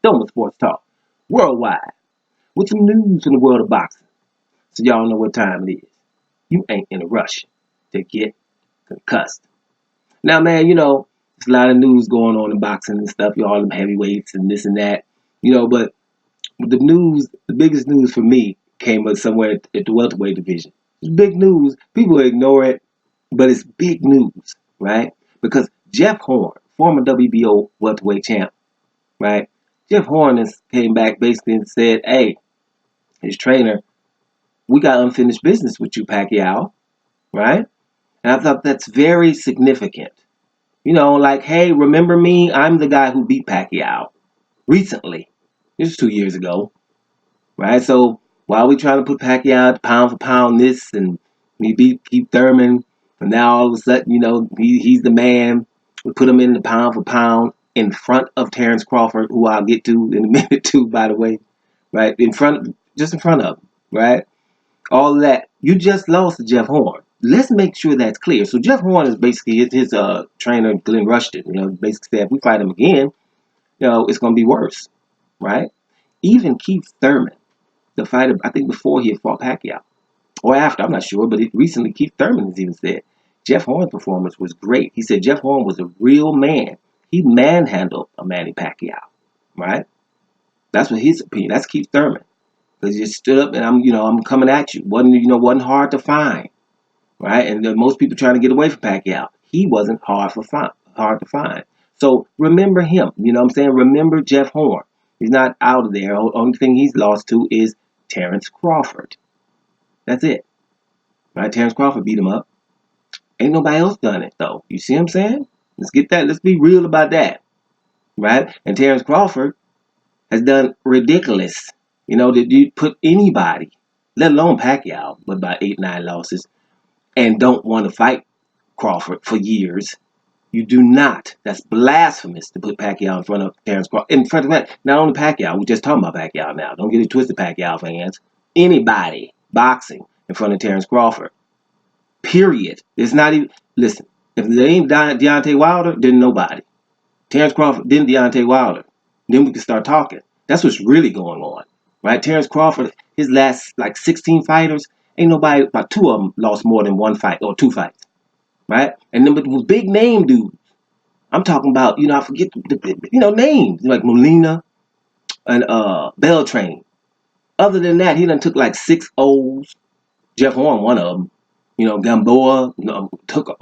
Doma Sports Talk, worldwide, with some news in the world of boxing. So y'all know what time it is. You ain't in a rush to get concussed. Now, man, there's a lot of news going on in boxing and stuff. All them heavyweights and this and that. But the biggest news for me came up somewhere at the welterweight division. It's big news. People ignore it, but it's big news, right? Because Jeff Horn, former WBO welterweight champ, right? Jeff Horn came back basically and said, hey, his trainer, we got unfinished business with you, Pacquiao, right? And I thought that's very significant. Like, hey, remember me? I'm the guy who beat Pacquiao recently. This was 2 years ago, right? So while we trying to put Pacquiao pound for pound this and we beat Keith Thurman, and now all of a sudden, he's the man. We put him in the pound for pound in front of Terrence Crawford, who I'll get to in a minute too, by the way, right? Just in front of him, right? All of that. You just lost to Jeff Horn. Let's make sure that's clear. So Jeff Horn is basically his trainer, Glenn Rushton. Basically said if we fight him again, it's going to be worse, right? Even Keith Thurman, the fighter, I think before he had fought Pacquiao, or after, I'm not sure, but recently Keith Thurman has even said Jeff Horn's performance was great. He said Jeff Horn was a real man. He manhandled a Manny Pacquiao, right? That's what his opinion. That's Keith Thurman. Because he just stood up and I'm coming at you. Wasn't hard to find, right? And most people trying to get away from Pacquiao. He wasn't hard to find. So remember him. You know what I'm saying? Remember Jeff Horn. He's not out of there. The only thing he's lost to is Terrence Crawford. That's it. Right? Terrence Crawford beat him up. Ain't nobody else done it though. You see what I'm saying? Let's get that. Let's be real about that. Right? And Terrence Crawford has done ridiculous. Did you put anybody, let alone Pacquiao, with about 8, 9 losses, and don't want to fight Crawford for years? You do not. That's blasphemous to put Pacquiao in front of Terrence Crawford. In front of that, not only Pacquiao, we're just talking about Pacquiao now. Don't get it twisted, Pacquiao fans. Anybody boxing in front of Terrence Crawford. Period. It's not even. Listen, if they ain't Deontay Wilder, then nobody. Terrence Crawford, then Deontay Wilder. Then we can start talking. That's what's really going on, right? Terrence Crawford, his last 16 fighters, ain't nobody, about 2 of them lost more than 1 fight or 2 fights, right? And then with big name dudes, I'm talking about, I forget the names like Molina and Beltran. Other than that, he done took 6 O's. Jeff Horn, one of them. Gamboa, took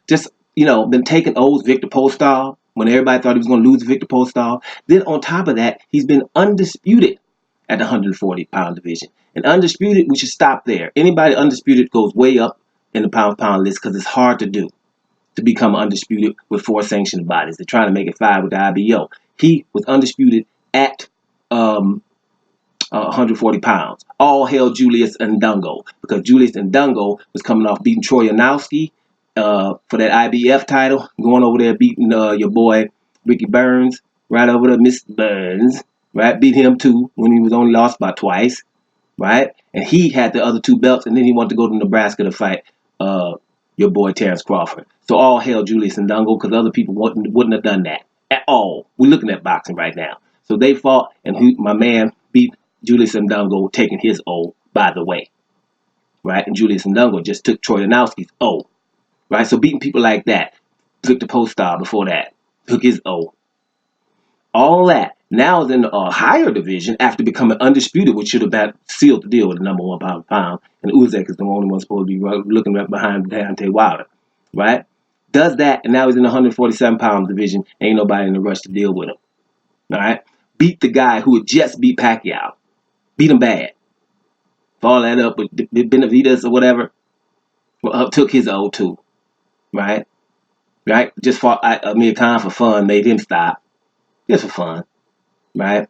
just been taking O's. Victor Postol, when everybody thought he was going to lose Victor Postol. Then on top of that, he's been undisputed at the 140-pound division. And undisputed, we should stop there. Anybody undisputed goes way up in the pound-for-pound list because it's hard to do to become undisputed with 4 sanctioned bodies. They're trying to make it 5 with the IBO. He was undisputed at 140 pounds. All hail Julius Ndungo, because Julius Ndungo was coming off beating Troy Yanowski for that IBF title, going over there beating your boy Ricky Burns, right over there, Mr. Burns, right? Beat him too when he was only lost by twice, right? And he had the other 2 belts, and then he wanted to go to Nebraska to fight your boy Terrence Crawford. So all hail Julius Ndungo, because other people wouldn't have done that at all. We're looking at boxing right now. So they fought, and my man beat Julius Ndungo, taking his O, by the way, right? And Julius Ndungo just took Troy Yanowski's O, right? So beating people like that. Victor Postol before that took his O. All that now is in a higher division after becoming undisputed, which should have sealed the deal with the number 1 pound for pound. And Usyk is the only one supposed to be looking right behind Deontay Wilder, right? Does that, and now he's in the 147-pound division. Ain't nobody in a rush to deal with him, all right? Beat the guy who had just beat Pacquiao. Beat him bad. Follow that up with Benavidez or whatever. Took his O too, right? Right? Just fought Amir Khan for fun, made him stop. Just for fun, right?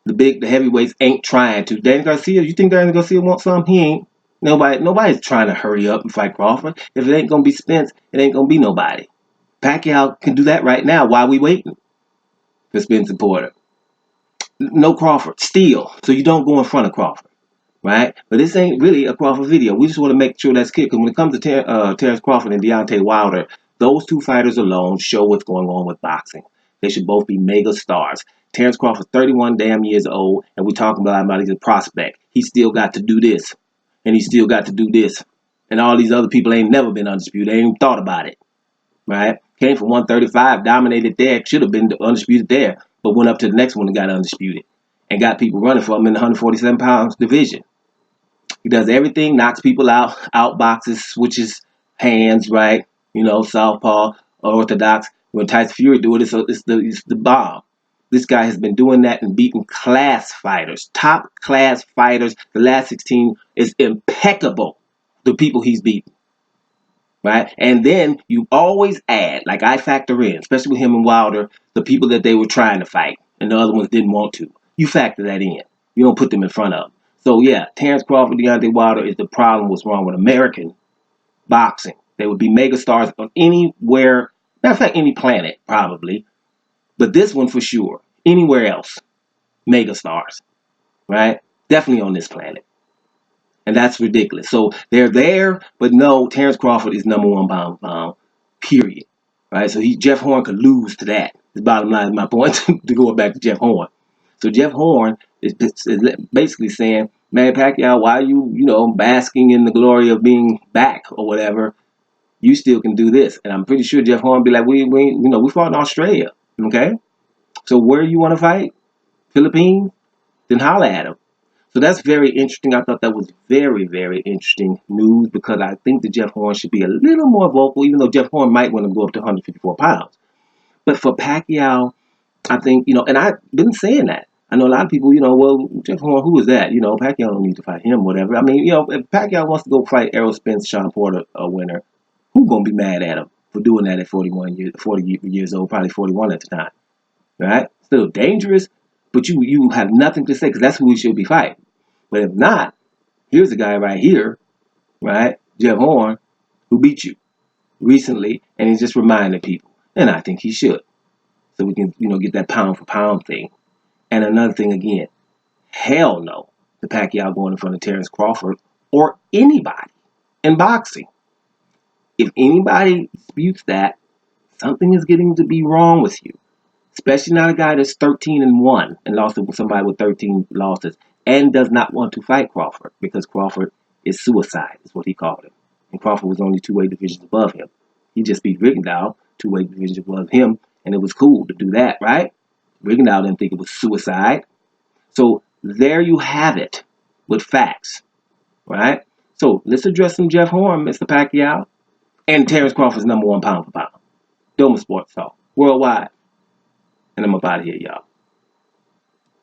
The heavyweights ain't trying to. Danny Garcia, you think Danny Garcia wants some? He ain't. Nobody's trying to hurry up and fight Crawford. If it ain't gonna be Spence, it ain't gonna be nobody. Pacquiao can do that right now while we waiting for Spence and Porter. No Crawford, still. So you don't go in front of Crawford. Right? But this ain't really a Crawford video. We just want to make sure that's clear. Because when it comes to Terrence Crawford and Deontay Wilder, those 2 fighters alone show what's going on with boxing. They should both be mega stars. Terrence Crawford, 31 damn years old, and we're talking about he's a prospect. He still got to do this, and he still got to do this. And all these other people ain't never been undisputed. They ain't even thought about it, right? Came from 135, dominated there, should have been undisputed there, but went up to the next one and got undisputed. And got people running for him in the 147 pounds division. He does everything, knocks people out, outboxes, switches hands, right? Southpaw, orthodox. When Tyson Fury do it, it's the bomb. This guy has been doing that and beating class fighters, top class fighters. The last 16 is impeccable. The people he's beaten, right? And then you always add, like I factor in, especially with him and Wilder, the people that they were trying to fight and the other ones didn't want to. You factor that in. You don't put them in front of them. So yeah, Terrence Crawford, Deontay Wilder is the problem. What's wrong with American boxing? They would be mega stars on anywhere, matter of fact, any planet probably, but this one for sure. Anywhere else, mega stars, right? Definitely on this planet. And that's ridiculous. So they're there, but no, Terrence Crawford is number one pound for pound, period. Right? So Jeff Horn could lose to that. The bottom line is my point to go back to Jeff Horn. So Jeff Horn is basically saying, man, Pacquiao, why are you, basking in the glory of being back or whatever? You still can do this. And I'm pretty sure Jeff Horn be like, we fought in Australia. Okay? So where you want to fight? Philippines? Then holla at him. So that's very interesting. I thought that was very, very interesting news because I think that Jeff Horn should be a little more vocal, even though Jeff Horn might want to go up to 154 pounds. But for Pacquiao, I think, and I've been saying that. I know a lot of people, well, Jeff Horn, who is that? Pacquiao don't need to fight him, whatever. I mean, if Pacquiao wants to go fight Errol Spence, Sean Porter, a winner, who's going to be mad at him for doing that at 40 years old, probably 41 at the time, right? Still dangerous, but you have nothing to say because that's who we should be fighting. But if not, here's a guy right here, right? Jeff Horn, who beat you recently, and he's just reminding people. And I think he should. So we can, get that pound for pound thing. And another thing again, hell no, the Pacquiao going in front of Terrence Crawford or anybody in boxing. If anybody disputes that, something is getting to be wrong with you. Especially not a guy that's 13-1 and lost to somebody with 13 losses and does not want to fight Crawford because Crawford is suicide, is what he called him. And Crawford was only 2 weight divisions above him. He just beat Rigondeaux 2 weight divisions above him, and it was cool to do that, right? Rigondeaux didn't think it was suicide. So there you have it with facts, right? So let's address some Jeff Horn, Mr. Pacquiao, and Terrence Crawford's number one pound for pound. Doma Sports Talk, worldwide. And I'm up out of here, y'all.